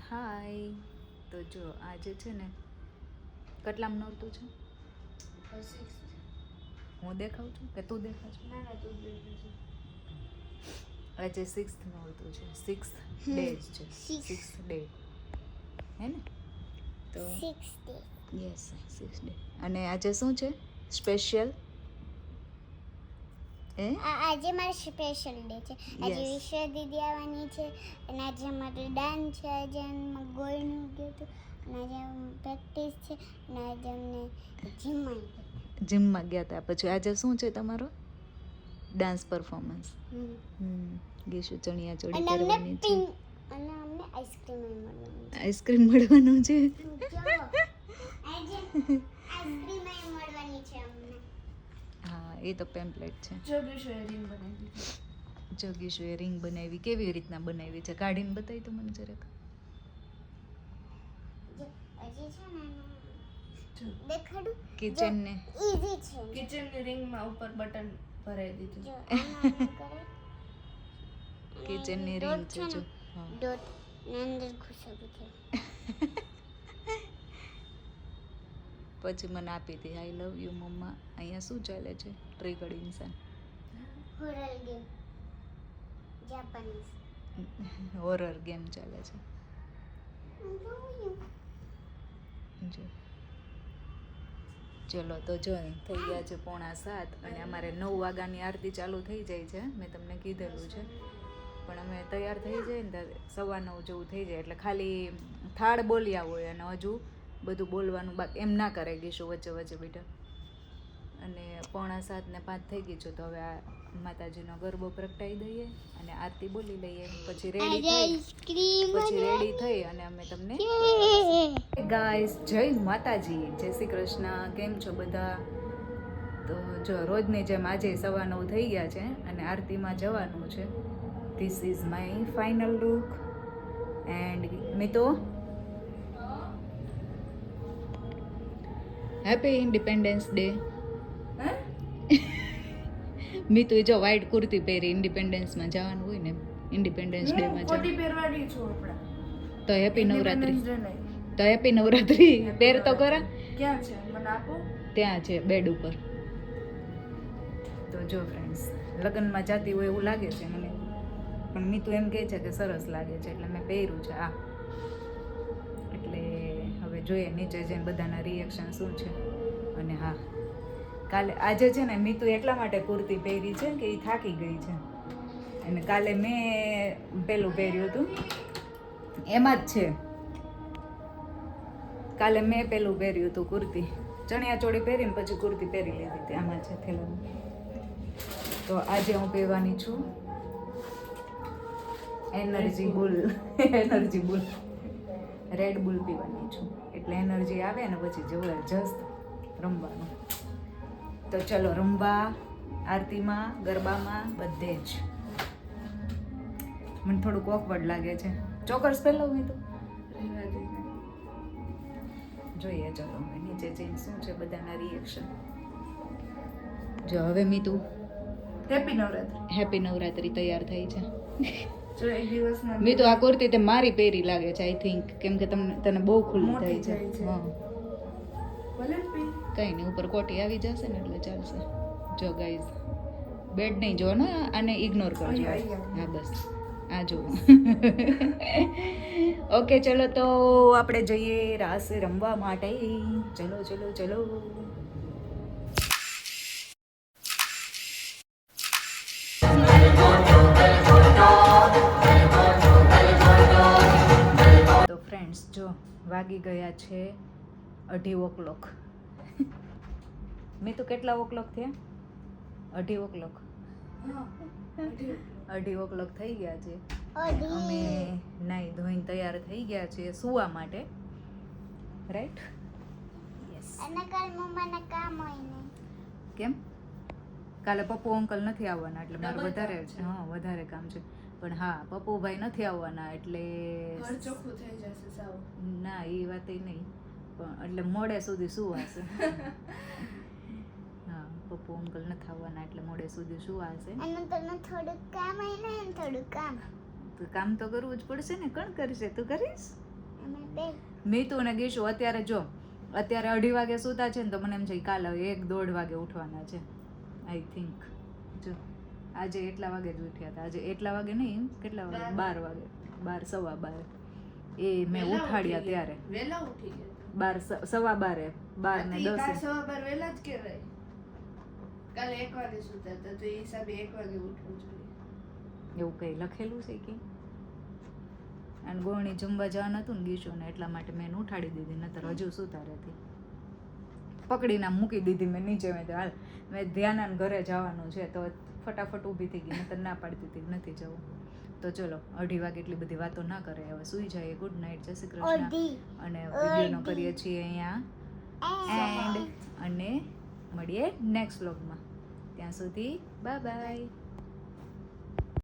હાય. તો જો આજે છે ને કેટલામ નોરતું છે? હું દેખાઉં છું કે તું દેખાવ છું? ના તું દેખાવ. આજે 6th નોરતું છે. 6th ડે છે. 6th ડે હે ને? તો 6 ડે. Yes 6 day. અને આજે શું છે સ્પેશિયલ? આજે મારો સ્પેશિયલ ડે છે. આજે વિશ્વા દીદી આવવાની છે અને આજે અમારે ડાન્સ છે. આજે ગોળનું ગયું હતું અને આજે પ્રેક્ટિસ છે અને આજે અમને જીમમાં ગયા હતા. પછી આજે શું છે તમારો ડાન્સ પરફોર્મન્સ? ગીશુ ચણિયા ચોળી કરવાની છે અને અમને આઈસ્ક્રીમ મળવાની છે. આઈસ્ક્રીમ મળવાનું છે. આજે આઈસ્ક્રીમ મળવાની છે અમને. હા એ તો પેમ્પલેટ છે. જગીશોએ રિંગ બનાવી. કેવી રીતના બનાવી છે કાઢીને બતાવી તો મને જરાક. હજી છે ને દેખાડું કિચન ને ઈઝી છે. કિચનની રિંગમાં ઉપર બટન ભરાઈ દીધું. જો આમાં કરે કિચન ની રિંગ છે જો. ડોટ ને અંદર ઘુસાવું છે. પછી મને આપી હતી આઈ લવ યુ મમ્મા. અહીંયા શું ચાલે છે? Triggered Insaan horror game Japanese horror game ચાલે છે જો. ચલો તો જો થઈ ગયા છે 6:45 અને અમારે 9 વાગ્યાની આરતી ચાલુ થઈ જાય છે. મેં તમને કીધેલું છે પણ અમે તૈયાર થઈ જાય ને 9:15 જેવું થઈ જાય એટલે ખાલી થાળ બોલ્યા હોય અને હજુ બધું બોલવાનું બાકી એમ ના કરે ગીશું વચ્ચે વચ્ચે બેટા. અને 6:45 ને 5 થઈ ગઈ છે તો હવે આ માતાજીનો ગરબો પ્રગટાઈ દઈએ અને આરતી બોલી લઈએ. પછી રેડી થઈ અને અમે તમને ગાઈસ જય માતાજી, જય શ્રી કૃષ્ણ. કેમ છો બધા? તો જો રોજની જેમ આજે 9:15 થઈ ગયા છે અને આરતીમાં જવાનું છે. This is my final look and Mito happy Independence Day. Mitu જો વ્હાઈટ કુર્તી પહેરી ઇન્ડિપેન્ડન્સમાં જવાનું હોય ને ઇન્ડિપેન્ડન્સ ડે માં કોટી પહેરવાની છું આપડા. તો હેપી નવરાત્રી. તો હેપી નવરાત્રી પહેર તો કરા. ક્યાં છે મને આપો. ત્યાં છે બેડ ઉપર. તો જો ફ્રેન્ડ્સ લગ્નમાં જાતી હોય એવું લાગે છે મને પણ મિતુ એમ કહે છે કે સરસ લાગે છે એટલે મેં પહેર્યું છે આ. એટલે હવે જોઈએ નીચે જઈને બધાના રિએક્શન શું છે. અને હા કાલે આજે છે ને મિતુ એટલા માટે કુર્તી પહેરી છે કે એ થાકી ગઈ છે અને કાલે મેં પેલું પહેર્યું હતું એમાં જ છે. કાલે મેં પેલું પહેર્યું હતું કુર્તી ચણિયા ચોળી પહેરીને પછી કુર્તી પહેરી લીધી હતી. આમાં છે થેલામાં. તો આજે હું પહેરવાની છું એનર્જી બુલ. એનર્જી બુલ રેડ બુલ પીવાની છું એટલે એનર્જી આવે ને પછી જબરજસ્ત રમવાનું. તો ચલો રમવા આરતીમાં ગરબામાં બધે જ. મને થોડુંક ઓકવર્ડ લાગે છે. ચોકર્સ પહેલો મેં તો જોઈએ. ચલો હવે નીચે જઈને શું છે બધાના રિએક્શન. જો હવે મીતુ હેપી નવરાત્રી. હેપી નવરાત્રી તૈયાર થઈ છે. જો એક દિવસમાં મીતુ આ કુર્તી તે મારી પહેરી લાગે છે આઈ થિંક કેમ કે તને બહુ ખુલ્લી થઈ છે. હા કઈ નહીં ઉપર કોટી આવી જશે ને એટલે ચાલશે. જો ગાઈઝ બેડ નહીં જો ને આને ઇગ્નોર કરજો. હા બસ આ જો. ઓકે ચલો તો આપણે જઈએ રાસ રમવા માટે. ચલો ચલો ચલો. તો ફ્રેન્ડ્સ જો વાગી ગયા છે 2:30. મેં તો કેટલા o'clock થયા? 2:30. 2:30 થઈ ગયા છે. અમે નાઈ ધોઈને તૈયાર થઈ ગયા છીએ સુવા માટે. રાઈટ? યસ. અને કાલ મમ્માના કામ હોય ને. કેમ? કાલે પપ્પુ અંકલ નથી આવવાના એટલે મારું વધારે કામ છે. પણ હા પપ્પુભાઈ નથી આવવાના એટલે ઘર ચોખ્ખું થઈ જશે સાવ. ના એ વાત નહીં પણ એટલે મોડે સુધી સુવાશે. હા પપ્પુ અંકલ નથી આવવાના એટલે મોડે સુધી સુવાશે. અને તને થોડુંક કામ હોય ને થોડુંક કામ. તો કામ તો કરવું જ પડશે ને. કોણ કરશે? તું કરીશ? અમે બે મીતુ ને ગીશુ અત્યારે જો અત્યારે 2:30 વાગે સૂતા છે ને તો મને એમ છે કે કાલે 1-1:30 વાગે ઉઠવાના છે આઈ થિંક. જો આજે એટલા વાગે જ ઉઠ્યા હતા. આજે એટલા વાગે નહીં, કેટલા વાગે? 12 વાગે, 12 સવા 12 એ મેં ઉઠાડ્યા ત્યારે વેલા ઉઠી ગયા 12 સવા 12 12 ને 10 સવા બાર વેલા જ કહેવાય. કાલે 1 વાગે સુતા હતા તો એ હિસાબે 1 વાગે ઉઠવું જોઈએ. એવું કઈ લખેલું છે કે? અને ગોળણી જમવા જવાનું હતું ને ગીશોને એટલા માટે મેં એને ઉઠાડી દીધી, નતર હજુ સુતા રહેતી. પકડીને આમ મૂકી દીધી મેં નીચે. મેં તો હાલ મેં ધ્યાનાને ઘરે જવાનું છે તો ફટાફટ ઊભી થઈ ગઈ, નતર ના પાડતી હતી નથી જવું. તો ચલો 2:30 વાગે એટલી બધી વાતો ના કરે, હવે સૂઈ જાય. ગુડ નાઇટ, જય શ્રી કૃષ્ણ. અડધી અને વિડીયોનો કરીએ છીએ અહીંયા એન્ડ, અને મળીએ નેક્સ્ટ વ્લોગમાં. ત્યાં સુધી બાય બાય.